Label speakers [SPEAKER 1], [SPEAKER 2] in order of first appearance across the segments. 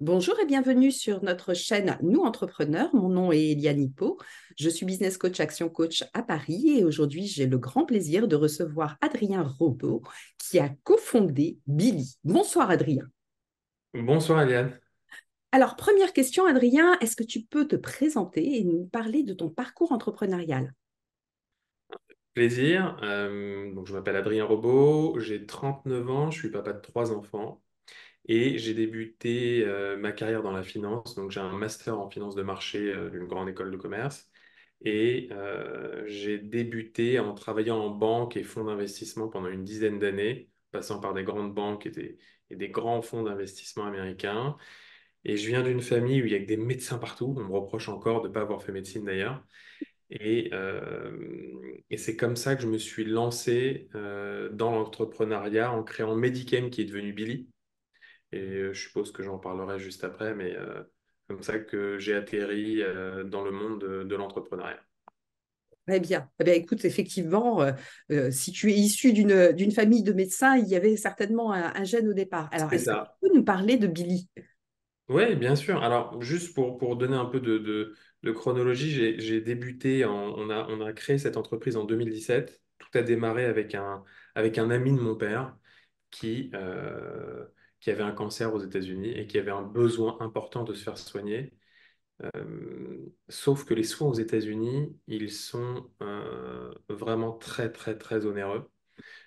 [SPEAKER 1] Bonjour et bienvenue sur notre chaîne Nous Entrepreneurs. Mon nom est Eliane Hippo. Je suis business coach, action coach à Paris et aujourd'hui j'ai le grand plaisir de recevoir Adrien Robot qui a cofondé Billy. Bonsoir Adrien.
[SPEAKER 2] Bonsoir Eliane.
[SPEAKER 1] Alors première question Adrien, est-ce que tu peux te présenter et nous parler de ton parcours entrepreneurial?
[SPEAKER 2] Plaisir. Donc je m'appelle Adrien Robot, j'ai 39 ans, je suis papa de trois enfants et j'ai débuté ma carrière dans la finance. Donc j'ai un master en finance de marché d'une grande école de commerce et j'ai débuté en travaillant en banque et fonds d'investissement pendant une dizaine d'années, passant par des grandes banques et des grands fonds d'investissement américains. Et je viens d'une famille où il y a que des médecins partout. On me reproche encore de ne pas avoir fait médecine d'ailleurs. Et c'est comme ça que je me suis lancé dans l'entrepreneuriat en créant Medicam qui est devenu Billy. Et je suppose que j'en parlerai juste après, mais comme ça que j'ai atterri dans le monde de l'entrepreneuriat.
[SPEAKER 1] Très bien. Eh bien, écoute, effectivement, si tu es issu d'une famille de médecins, il y avait certainement un gène au départ. Alors,
[SPEAKER 2] C'est
[SPEAKER 1] est-ce que tu
[SPEAKER 2] ça.
[SPEAKER 1] peux nous parler de Billy?
[SPEAKER 2] Oui, bien sûr. Alors, juste pour donner un peu de chronologie, j'ai débuté, on a créé cette entreprise en 2017. Tout a démarré avec un ami de mon père qui, euh, qui avait un cancer aux États-Unis et qui avait un besoin important de se faire soigner. Sauf que les soins aux États-Unis, ils sont vraiment très, très, très onéreux.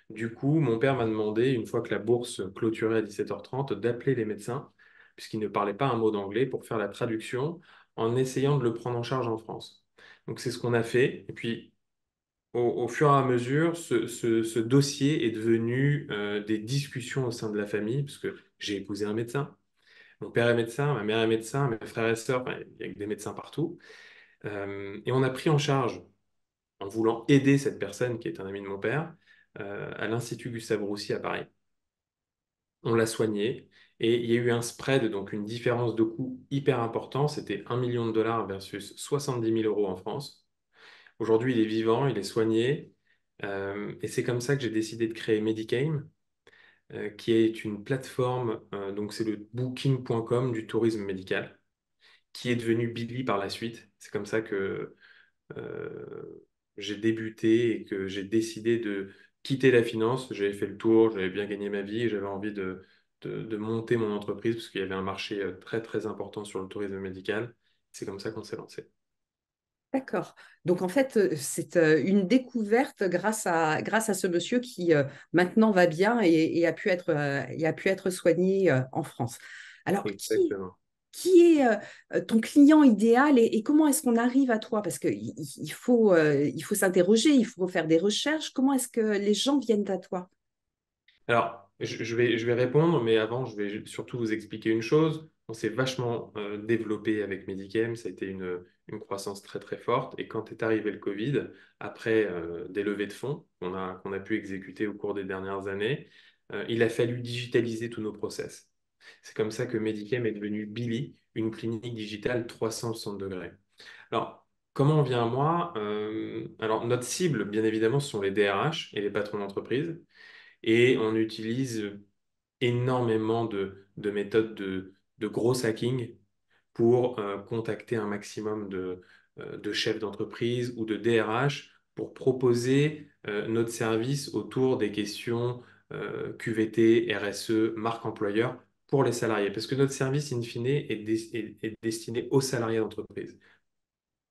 [SPEAKER 2] Du coup, mon père m'a demandé, une fois que la bourse clôturait à 17h30, d'appeler les médecins, puisqu'ils ne parlaient pas un mot d'anglais, pour faire la traduction en essayant de le prendre en charge en France. Donc c'est ce qu'on a fait. Et puis, au fur et à mesure, ce dossier est devenu des discussions au sein de la famille, parce que j'ai épousé un médecin. Mon père est médecin, ma mère est médecin, mes frères et sœurs, enfin, il y a des médecins partout. Et on a pris en charge, en voulant aider cette personne qui est un ami de mon père, à l'Institut Gustave-Roussy à Paris. On l'a soigné et il y a eu un spread, donc une différence de coût hyper important. C'était 1 million de dollars versus 70 000 € en France. Aujourd'hui, il est vivant, il est soigné. Et c'est comme ça que j'ai décidé de créer Medicame, qui est une plateforme, donc c'est le booking.com du tourisme médical, qui est devenu Billy par la suite. C'est comme ça que j'ai débuté et que j'ai décidé de quitter la finance. J'avais fait le tour, j'avais bien gagné ma vie et j'avais envie de monter mon entreprise parce qu'il y avait un marché très très important sur le tourisme médical. C'est comme ça qu'on s'est lancé.
[SPEAKER 1] D'accord. Donc, en fait, c'est une découverte grâce à ce monsieur qui maintenant va bien et a pu être soigné en France. Alors,
[SPEAKER 2] Exactement.
[SPEAKER 1] qui est ton client idéal et comment est-ce qu'on arrive à toi? Parce il faut s'interroger, il faut faire des recherches. Comment est-ce que les gens viennent à toi?
[SPEAKER 2] Alors, je vais répondre, mais avant, je vais surtout vous expliquer une chose. On s'est vachement développé avec Medichem, ça a été une croissance très très forte. Et quand est arrivé le Covid, après des levées de fonds qu'on a pu exécuter au cours des dernières années, il a fallu digitaliser tous nos process. C'est comme ça que Medichem est devenu Billy, une clinique digitale 360 degrés. Alors, comment on vient à moi? Alors, notre cible, bien évidemment, ce sont les DRH et les patrons d'entreprise. Et on utilise énormément de méthodes de gros hacking pour contacter un maximum de chefs d'entreprise ou de DRH pour proposer notre service autour des questions QVT, RSE, marque employeur pour les salariés. Parce que notre service, in fine, est destiné aux salariés d'entreprise.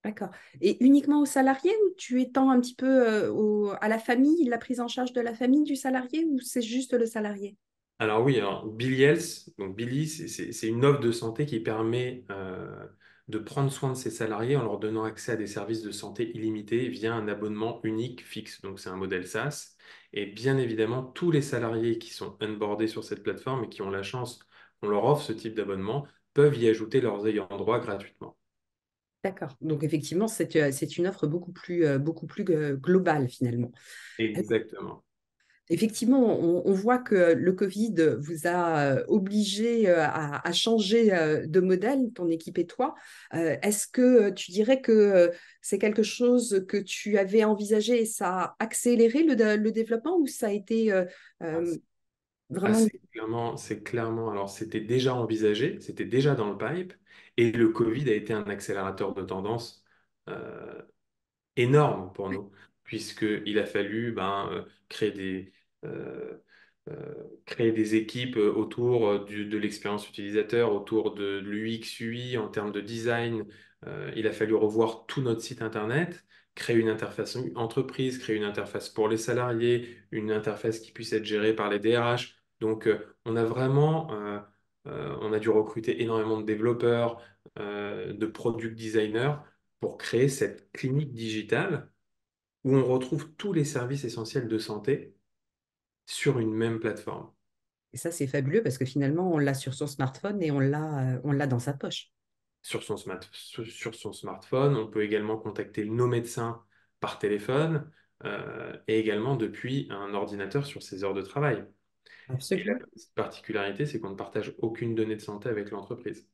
[SPEAKER 1] D'accord. Et uniquement aux salariés ou tu étends un petit peu à la famille, la prise en charge de la famille du salarié ou c'est juste le salarié?
[SPEAKER 2] Alors oui, alors Billy Health, donc Billy, c'est une offre de santé qui permet de prendre soin de ses salariés en leur donnant accès à des services de santé illimités via un abonnement unique fixe. Donc c'est un modèle SaaS. Et bien évidemment, tous les salariés qui sont onboardés sur cette plateforme et qui ont la chance qu'on leur offre ce type d'abonnement peuvent y ajouter leurs ayants droit gratuitement.
[SPEAKER 1] D'accord. Donc effectivement, c'est une offre beaucoup plus globale finalement.
[SPEAKER 2] Exactement.
[SPEAKER 1] Effectivement, on voit que le Covid vous a obligé à changer de modèle, ton équipe et toi. Est-ce que tu dirais que c'est quelque chose que tu avais envisagé et ça a accéléré le développement ou ça a été...
[SPEAKER 2] Ah,
[SPEAKER 1] euh,
[SPEAKER 2] Ah,
[SPEAKER 1] Vraiment.
[SPEAKER 2] c'est clairement, alors c'était déjà envisagé, c'était déjà dans le pipe, et le Covid a été un accélérateur de tendance euh, énorme pour nous, puisqu'il a fallu euh, créer des équipes autour de l'expérience utilisateur, autour de l'UX, UI, en termes de design. Il a fallu revoir tout notre site Internet, créer une interface entreprise, créer une interface pour les salariés, une interface qui puisse être gérée par les DRH. Donc, on a dû recruter énormément de développeurs, de product designers pour créer cette clinique digitale où on retrouve tous les services essentiels de santé sur une même plateforme.
[SPEAKER 1] Et ça, c'est fabuleux parce que finalement, on l'a sur son smartphone et on l'a dans sa poche.
[SPEAKER 2] Sur son smartphone. On peut également contacter nos médecins par téléphone et également depuis un ordinateur sur ses heures de travail. Et la
[SPEAKER 1] Absolument.
[SPEAKER 2] petite particularité, c'est qu'on ne partage aucune donnée de santé avec l'entreprise.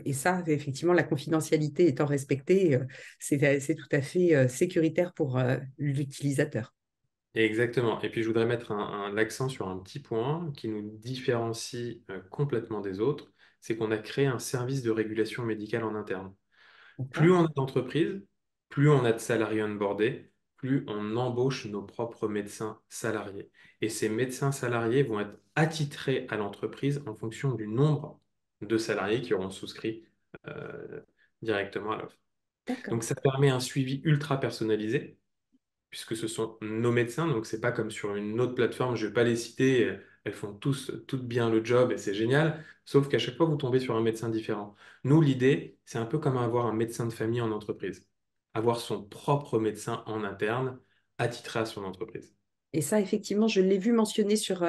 [SPEAKER 1] Et ça, effectivement, la confidentialité étant respectée, c'est tout à fait sécuritaire pour l'utilisateur.
[SPEAKER 2] Exactement. Et puis, je voudrais mettre l'accent sur un petit point qui nous différencie complètement des autres, c'est qu'on a créé un service de régulation médicale en interne. Plus
[SPEAKER 1] D'accord?
[SPEAKER 2] on a d'entreprises, plus on a de salariés onboardés, plus on embauche nos propres médecins salariés. Et ces médecins salariés vont être attitrés à l'entreprise en fonction du nombre de salariés qui auront souscrit euh, directement à l'offre.
[SPEAKER 1] D'accord.
[SPEAKER 2] Donc ça permet un suivi ultra personnalisé puisque ce sont nos médecins, donc c'est pas comme sur une autre plateforme, je vais pas les citer, elles font toutes bien le job et c'est génial, sauf qu'à chaque fois vous tombez sur un médecin différent. Nous, l'idée, c'est un peu comme avoir un médecin de famille en entreprise, avoir son propre médecin en interne, attitré à son entreprise.
[SPEAKER 1] Et ça, effectivement, je l'ai vu mentionné sur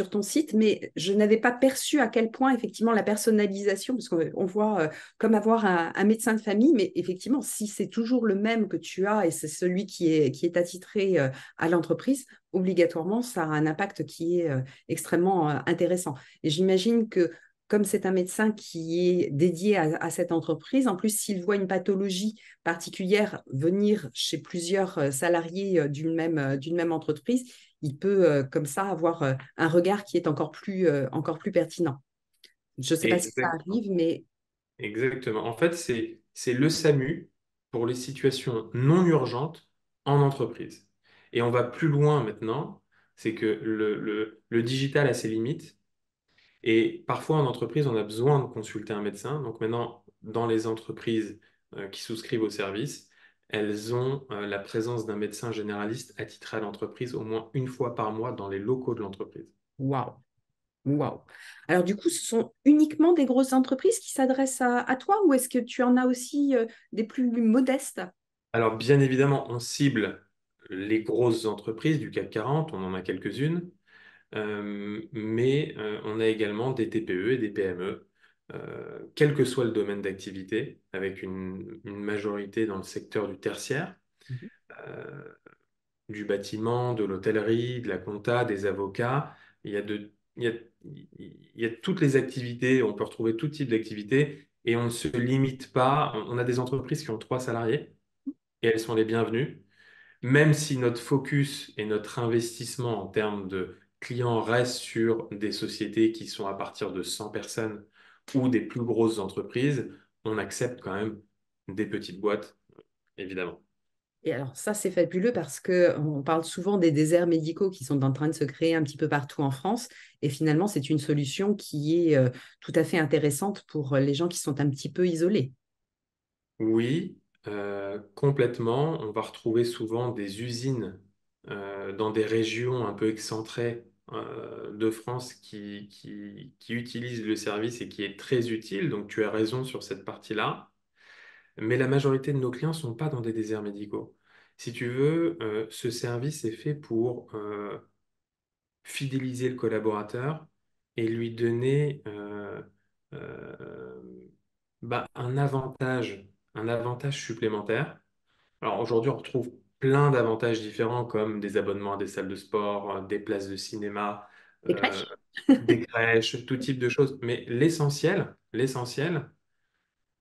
[SPEAKER 1] ton site, mais je n'avais pas perçu à quel point, effectivement, la personnalisation, parce qu'on voit comme avoir un médecin de famille, mais effectivement, si c'est toujours le même que tu as et c'est celui qui est attitré à l'entreprise, obligatoirement, ça a un impact qui est extrêmement intéressant. Et j'imagine que comme c'est un médecin qui est dédié à cette entreprise, en plus, s'il voit une pathologie particulière venir chez plusieurs salariés d'une même entreprise, il peut comme ça avoir un regard qui est encore plus pertinent. Je ne sais pas si ça
[SPEAKER 2] Exactement.
[SPEAKER 1] arrive, mais
[SPEAKER 2] Exactement. En fait, c'est le SAMU pour les situations non urgentes en entreprise. Et on va plus loin maintenant, c'est que le digital a ses limites. Et parfois, en entreprise, on a besoin de consulter un médecin. Donc maintenant, dans les entreprises qui souscrivent au service, elles ont la présence d'un médecin généraliste attitré à l'entreprise au moins une fois par mois dans les locaux de l'entreprise.
[SPEAKER 1] waouh, waouh. Alors du coup, ce sont uniquement des grosses entreprises qui s'adressent à toi ou est-ce que tu en as aussi des plus modestes?
[SPEAKER 2] Alors, bien évidemment, on cible les grosses entreprises du CAC 40, on en a quelques-unes, mais on a également des TPE et des PME, quel que soit le domaine d'activité, avec une majorité dans le secteur du tertiaire. Euh, du bâtiment, de l'hôtellerie, de la compta, des avocats. Il y a toutes les activités, on peut retrouver tout type d'activités et on ne se limite pas. On a des entreprises qui ont 3 salariés et elles sont les bienvenues, même si notre focus et notre investissement en termes de clients reste sur des sociétés qui sont à partir de 100 personnes ou des plus grosses entreprises, on accepte quand même des petites boîtes, évidemment.
[SPEAKER 1] Et alors ça, c'est fabuleux parce que on parle souvent des déserts médicaux qui sont en train de se créer un petit peu partout en France. Et finalement, c'est une solution qui est tout à fait intéressante pour les gens qui sont un petit peu isolés.
[SPEAKER 2] Oui, complètement. On va retrouver souvent des usines dans des régions un peu excentrées de France qui utilisent le service et qui est très utile. Donc tu as raison sur cette partie-là. Mais la majorité de nos clients ne sont pas dans des déserts médicaux. Si tu veux, ce service est fait pour fidéliser le collaborateur et lui donner euh, un avantage supplémentaire. Alors aujourd'hui, on retrouve plein d'avantages différents comme des abonnements à des salles de sport, des places de cinéma,
[SPEAKER 1] Les
[SPEAKER 2] euh,
[SPEAKER 1] crèches?
[SPEAKER 2] des crèches, tout type de choses. Mais l'essentiel,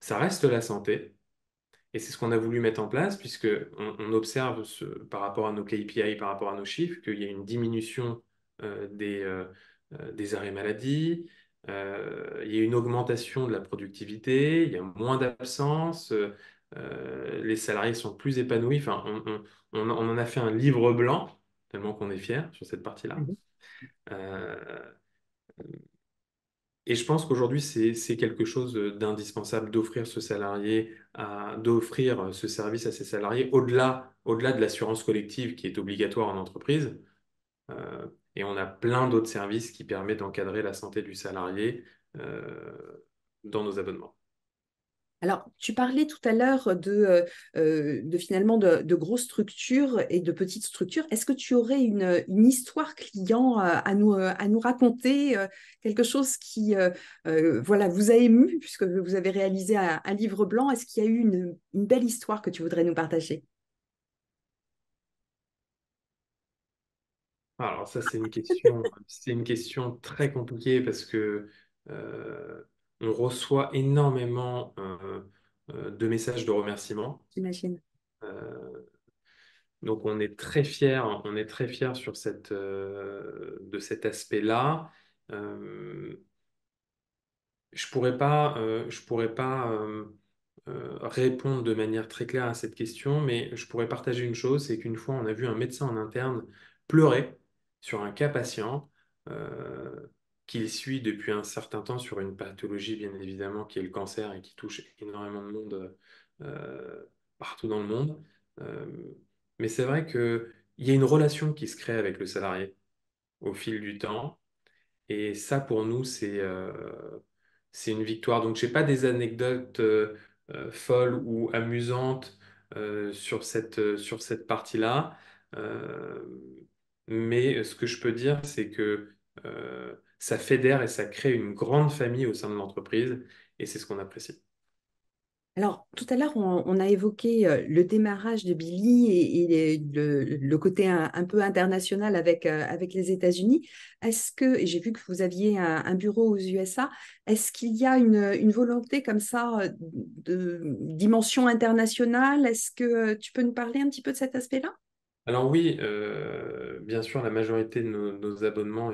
[SPEAKER 2] ça reste la santé. Et c'est ce qu'on a voulu mettre en place puisque on observe par rapport à nos KPI, par rapport à nos chiffres, qu'il y a une diminution des des arrêts maladie, il y a une augmentation de la productivité, il y a moins d'absence, les salariés sont plus épanouis. Enfin, on en a fait un livre blanc, tellement qu'on est fiers sur cette partie-là.
[SPEAKER 1] Mhm.
[SPEAKER 2] Euh, et je pense qu'aujourd'hui, c'est quelque chose d'indispensable d'offrir d'offrir ce service à ses salariés au-delà de l'assurance collective qui est obligatoire en entreprise. Euh, et on a plein d'autres services qui permettent d'encadrer la santé du salarié euh, dans nos abonnements.
[SPEAKER 1] Alors, tu parlais tout à l'heure de finalement de grosses structures et de petites structures. Est-ce que tu aurais une histoire client à nous raconter, quelque chose qui voilà, vous a ému puisque vous avez réalisé un livre blanc? Est-ce qu'il y a eu une belle histoire que tu voudrais nous partager?
[SPEAKER 2] Alors ça, c'est une question très compliquée parce que euh, on reçoit énormément de messages de remerciement.
[SPEAKER 1] J'imagine.
[SPEAKER 2] Euh, donc on est très fiers sur de cet aspect-là. Euh, je pourrais pas répondre de manière très claire à cette question, mais je pourrais partager une chose, c'est qu'une fois, on a vu un médecin en interne pleurer sur un cas patient euh, qu'il suit depuis un certain temps sur une pathologie, bien évidemment, qui est le cancer et qui touche énormément de monde partout dans le monde. Euh, mais c'est vrai qu'il y a une relation qui se crée avec le salarié au fil du temps. Et ça, pour nous, c'est une victoire. Donc, j'ai pas des anecdotes folles ou amusantes sur cette partie-là. Euh, mais ce que je peux dire, c'est que ça fédère et ça crée une grande famille au sein de l'entreprise. Et c'est ce qu'on apprécie.
[SPEAKER 1] Alors, tout à l'heure, on a évoqué le démarrage de Billy et le côté un peu international avec les États-Unis. Est-ce que, et j'ai vu que vous aviez un bureau aux USA, est-ce qu'il y a une volonté comme ça de dimension internationale? Est-ce que tu peux nous parler un petit peu de cet aspect-là?
[SPEAKER 2] Alors oui, bien sûr, la majorité de nos abonnements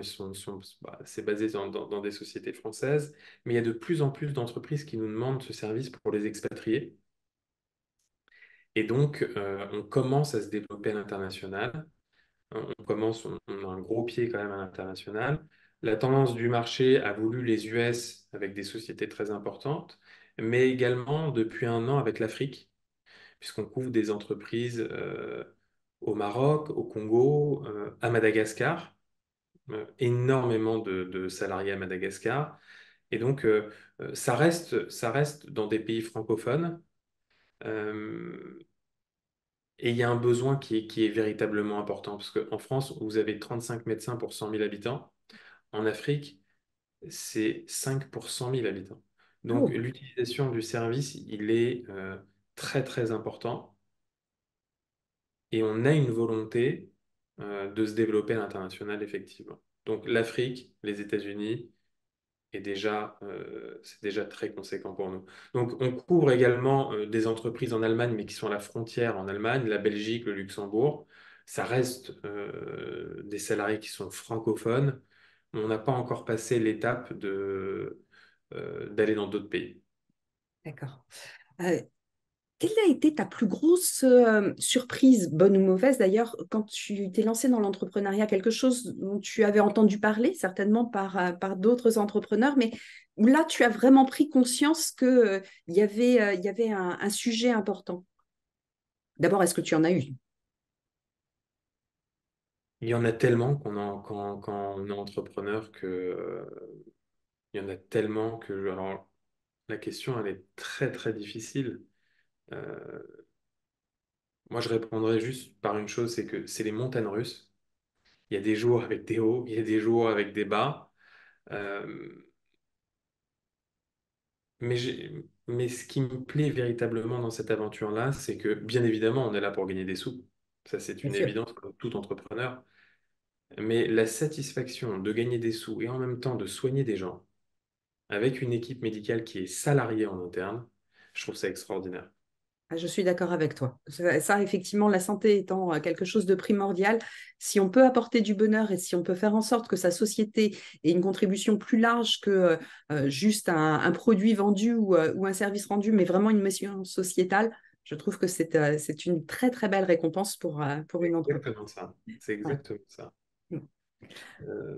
[SPEAKER 2] c'est basé dans des sociétés françaises, mais il y a de plus en plus d'entreprises qui nous demandent ce service pour les expatriés. Et donc, on commence à se développer à l'international. On a un gros pied quand même à l'international. La tendance du marché a voulu les US avec des sociétés très importantes, mais également depuis un an avec l'Afrique puisqu'on couvre des entreprises au Maroc, au Congo, à Madagascar, énormément de salariés à Madagascar. Et donc, ça reste dans des pays francophones. euh, et il y a un besoin qui est véritablement important, parce qu'en France, vous avez 35 médecins pour 100 000 habitants. En Afrique, c'est 5 pour 100 000 habitants. Donc,
[SPEAKER 1] Oh,
[SPEAKER 2] l'utilisation du service, il est très, très important. Et on a une volonté de se développer à l'international, effectivement. Donc l'Afrique, les États-Unis, c'est déjà très conséquent pour nous. Donc on couvre également des entreprises en Allemagne, mais qui sont à la frontière en Allemagne, la Belgique, le Luxembourg. Ça reste des salariés qui sont francophones. On n'a pas encore passé l'étape d'aller dans d'autres pays.
[SPEAKER 1] d'accord. Euh, Quelle a été ta plus grosse surprise, bonne ou mauvaise d'ailleurs, quand tu t'es lancé dans l'entrepreneuriat? Quelque chose dont tu avais entendu parler, certainement par d'autres entrepreneurs, mais où là, tu as vraiment pris conscience qu'il il y avait un sujet important. D'abord, est-ce que tu en as eu?
[SPEAKER 2] Il y en a tellement quand on est entrepreneur il y en a tellement que alors, la question, elle est très, très difficile. Euh, Moi, je répondrais juste par une chose, c'est que c'est les montagnes russes. Il y a des jours avec des hauts, il y a des jours avec des bas. Euh, mais ce qui me plaît véritablement dans cette aventure-là, c'est que, bien évidemment, on est là pour gagner des sous. Ça, c'est
[SPEAKER 1] Bien
[SPEAKER 2] une
[SPEAKER 1] sûr.
[SPEAKER 2] évidence pour tout entrepreneur. Mais la satisfaction de gagner des sous et en même temps de soigner des gens avec une équipe médicale qui est salariée en interne, je trouve ça extraordinaire.
[SPEAKER 1] Ah, je suis d'accord avec toi. Ça, effectivement, la santé étant quelque chose de primordial, si on peut apporter du bonheur et si on peut faire en sorte que sa société ait une contribution plus large que juste un produit vendu ou un service rendu, mais vraiment une mission sociétale, je trouve que c'est une très, très belle récompense pour
[SPEAKER 2] C'est
[SPEAKER 1] une entreprise.
[SPEAKER 2] exactement ça. C'est
[SPEAKER 1] Ouais.
[SPEAKER 2] exactement ça. Euh,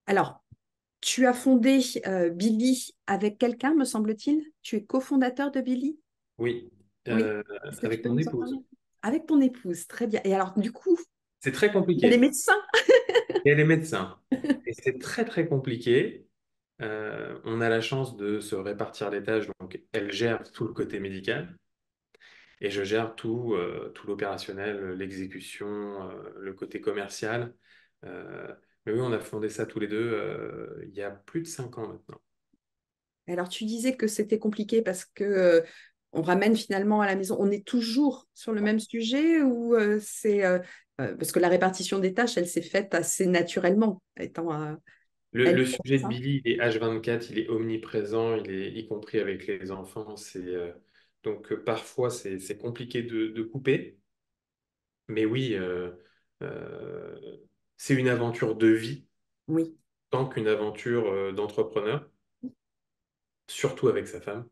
[SPEAKER 1] Alors, tu as fondé Billy avec quelqu'un, me semble-t-il. Tu es cofondateur de Billy?
[SPEAKER 2] oui,
[SPEAKER 1] Oui. Est-ce que tu
[SPEAKER 2] avec
[SPEAKER 1] peux
[SPEAKER 2] mon
[SPEAKER 1] nous en parler?
[SPEAKER 2] épouse.
[SPEAKER 1] Avec ton épouse, très bien. Et alors, du coup,
[SPEAKER 2] C'est très
[SPEAKER 1] il y a des
[SPEAKER 2] compliqué.
[SPEAKER 1] médecins.
[SPEAKER 2] Et elle est médecin. Et c'est très, très compliqué. On a la chance de se répartir les tâches. Donc, elle gère tout le côté médical et je gère tout l'opérationnel, l'exécution, le côté commercial. Mais oui, on a fondé ça tous les deux il y a plus de 5 ans maintenant.
[SPEAKER 1] Alors, tu disais que c'était compliqué parce que on ramène finalement à la maison. On est toujours sur le même sujet ou parce que la répartition des tâches, elle s'est faite assez naturellement, étant elle.
[SPEAKER 2] Le sujet de Billy, il est H24, il est omniprésent, il est y compris avec les enfants. Donc parfois c'est compliqué de couper, mais oui, euh, c'est une aventure de vie
[SPEAKER 1] Oui,
[SPEAKER 2] tant qu'une aventure d'entrepreneur, surtout avec sa femme.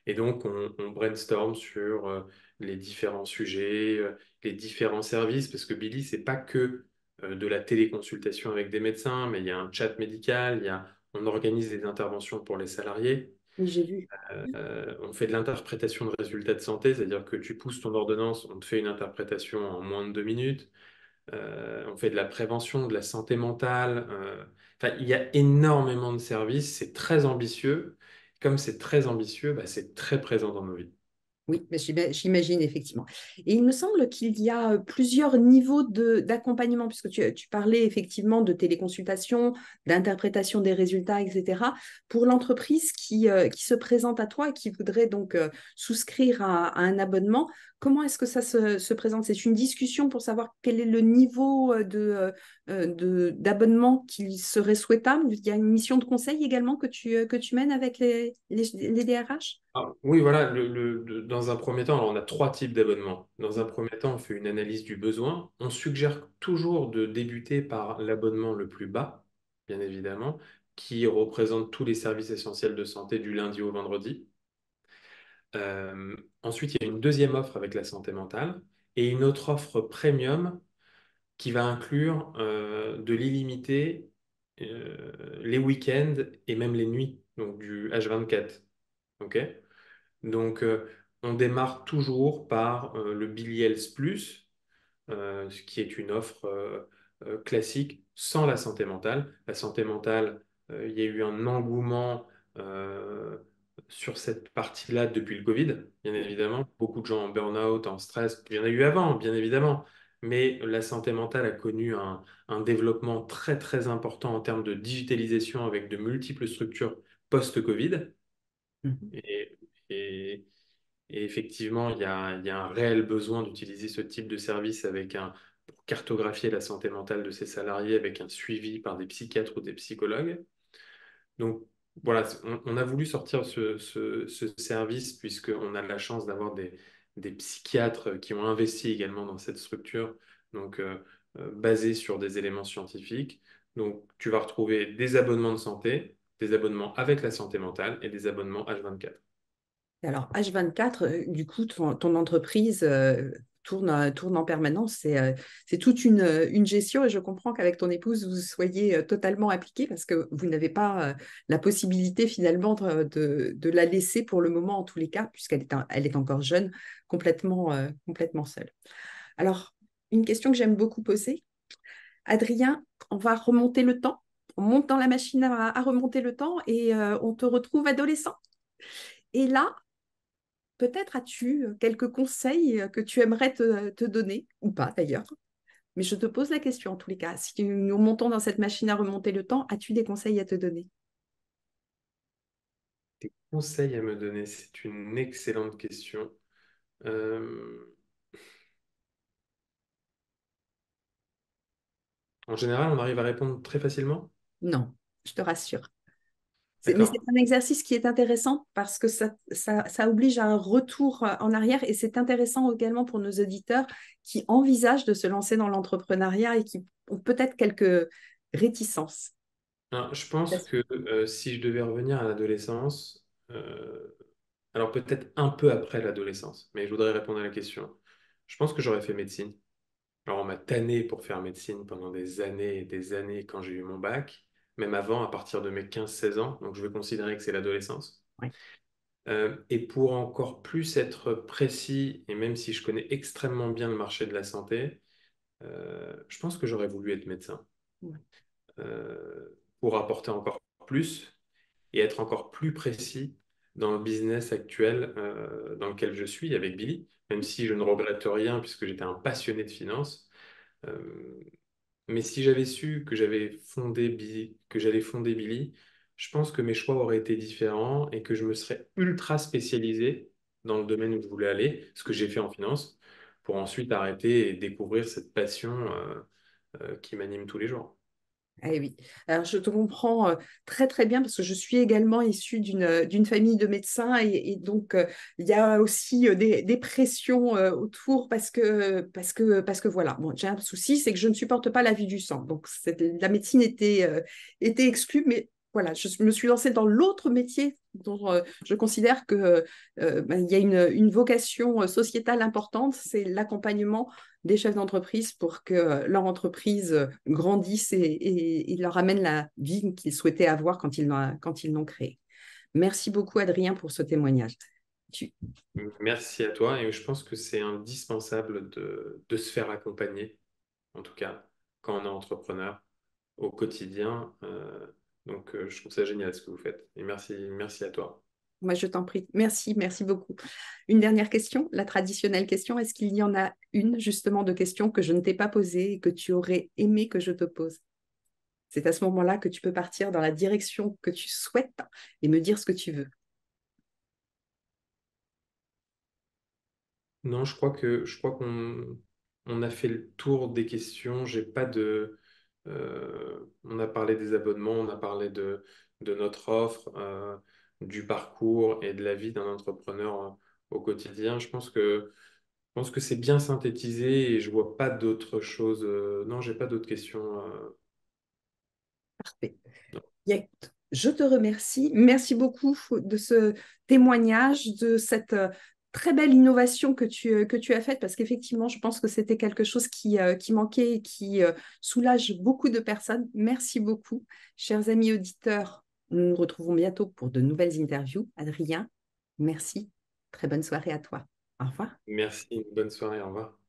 [SPEAKER 2] Et donc on brainstorm sur les différents sujets, les différents services, parce que Billy, c'est pas que de la téléconsultation avec des médecins, mais il y a un chat médical, on organise des interventions pour les salariés.
[SPEAKER 1] oui, j'ai vu.
[SPEAKER 2] On fait de l'interprétation de résultats de santé, c'est-à-dire que tu pousses ton ordonnance, on te fait une interprétation en moins de 2 minutes. On fait de la prévention, de la santé mentale. Enfin, il y a énormément de services, c'est très ambitieux. Comme c'est très ambitieux, bah, c'est très présent dans nos vies.
[SPEAKER 1] Oui, mais j'imagine effectivement. Et il me semble qu'il y a plusieurs niveaux d'accompagnement, puisque tu parlais effectivement de téléconsultation, d'interprétation des résultats, etc. Pour l'entreprise qui se présente à toi et qui voudrait donc souscrire à un abonnement, comment est-ce que ça se présente? C'est une discussion pour savoir quel est le niveau d'abonnement qu'il serait souhaitable. Il y a une mission de conseil également que tu mènes avec les DRH?
[SPEAKER 2] Ah, oui, voilà, dans un premier temps, alors on a trois types d'abonnements. Dans un premier temps, on fait une analyse du besoin. On suggère toujours de débuter par l'abonnement le plus bas, bien évidemment, qui représente tous les services essentiels de santé du lundi au vendredi. Ensuite, il y a une deuxième offre avec la santé mentale et une autre offre premium qui va inclure de l'illimité les week-ends et même les nuits, donc du H24. OK? Donc, on démarre toujours par le Billy Health Plus, ce qui est une offre classique sans la santé mentale. La santé mentale, il y a eu un engouement euh, sur cette partie-là depuis le Covid, bien évidemment. Beaucoup de gens en burn-out, en stress. Il y en a eu avant, bien évidemment. Mais la santé mentale a connu un développement très, très important en termes de digitalisation avec de multiples structures post-Covid.
[SPEAKER 1] Mhm.
[SPEAKER 2] Et, et- et effectivement, il y a un réel besoin d'utiliser ce type de service pour cartographier la santé mentale de ses salariés avec un suivi par des psychiatres ou des psychologues. Donc voilà, on a voulu sortir ce service puisqu'on a de la chance d'avoir des psychiatres qui ont investi également dans cette structure, donc basée sur des éléments scientifiques. Donc tu vas retrouver des abonnements de santé, des abonnements avec la santé mentale et des abonnements H24.
[SPEAKER 1] Alors, H24, du coup, ton entreprise tourne en permanence. C'est toute une gestion et je comprends qu'avec ton épouse, vous soyez totalement impliqués parce que vous n'avez pas la possibilité finalement de la laisser pour le moment, en tous les cas, elle est encore jeune, complètement seule. Alors, une question que j'aime beaucoup poser. Adrien, on va remonter le temps. On monte dans la machine à remonter le temps et on te retrouve adolescent. Et là, peut-être as-tu quelques conseils que tu aimerais te donner, ou pas d'ailleurs. Mais je te pose la question en tous les cas. Si nous montons dans cette machine à remonter le temps, as-tu des conseils à te donner?
[SPEAKER 2] Des conseils à me donner, c'est une excellente question. Euh, En général, on arrive à répondre très facilement.
[SPEAKER 1] Non, je te rassure. Mais c'est
[SPEAKER 2] D'accord?
[SPEAKER 1] un exercice qui est intéressant parce que ça oblige à un retour en arrière et c'est intéressant également pour nos auditeurs qui envisagent de se lancer dans l'entrepreneuriat et qui ont peut-être quelques réticences.
[SPEAKER 2] Alors, je pense que si je devais revenir à l'adolescence, alors peut-être un peu après l'adolescence, mais je voudrais répondre à la question. Je pense que j'aurais fait médecine. Alors on m'a tanné pour faire médecine pendant des années et des années quand j'ai eu mon bac, même avant, à partir de mes 15-16 ans, donc je vais considérer que c'est l'adolescence.
[SPEAKER 1] Ouais,
[SPEAKER 2] Et pour encore plus être précis, et même si je connais extrêmement bien le marché de la santé, je pense que j'aurais voulu être médecin
[SPEAKER 1] ouais,
[SPEAKER 2] pour apporter encore plus et être encore plus précis dans le business actuel dans lequel je suis avec Billy, même si je ne regrette rien puisque j'étais un passionné de finance. Euh, mais si j'avais su que que j'allais fonder Billy, je pense que mes choix auraient été différents et que je me serais ultra spécialisé dans le domaine où je voulais aller, ce que j'ai fait en finance, pour ensuite arrêter et découvrir cette passion qui m'anime tous les jours.
[SPEAKER 1] eh oui. Alors, je te comprends très très bien parce que je suis également issue d'une famille de médecins et donc il y a aussi des pressions autour parce que voilà. Bon, j'ai un souci, c'est que je ne supporte pas la vue du sang. Donc la médecine était exclue, mais voilà, je me suis lancée dans l'autre métier dont je considère que ben, il y a une vocation sociétale importante, c'est l'accompagnement des chefs d'entreprise pour que leur entreprise grandisse et leur amène la vie qu'ils souhaitaient avoir quand ils l'ont créée. Merci beaucoup, Adrien, pour ce témoignage. Tu...
[SPEAKER 2] Merci à toi et je pense que c'est indispensable de se faire accompagner, en tout cas quand on est entrepreneur au quotidien. Donc je trouve ça génial ce que vous faites et merci à toi.
[SPEAKER 1] Moi, je t'en prie. Merci, merci beaucoup. Une dernière question, la traditionnelle question. Est-ce qu'il y en a une, justement, de questions que je ne t'ai pas posées et que tu aurais aimé que je te pose? C'est à ce moment-là que tu peux partir dans la direction que tu souhaites et me dire ce que tu veux.
[SPEAKER 2] Non, je crois qu'on a fait le tour des questions. J'ai pas de. On a parlé des abonnements, on a parlé de notre offre, du parcours et de la vie d'un entrepreneur au quotidien. Je pense que c'est bien synthétisé et je vois pas d'autres choses. Non, j'ai pas d'autres questions.
[SPEAKER 1] Parfait. Bien, je te remercie. Merci beaucoup de ce témoignage, de cette très belle innovation que tu as faite, parce qu'effectivement, je pense que c'était quelque chose qui manquait et qui soulage beaucoup de personnes. Merci beaucoup. Chers amis auditeurs, nous nous retrouvons bientôt pour de nouvelles interviews. Adrien, merci. Très bonne soirée à toi. Au revoir.
[SPEAKER 2] Merci, bonne soirée, au revoir.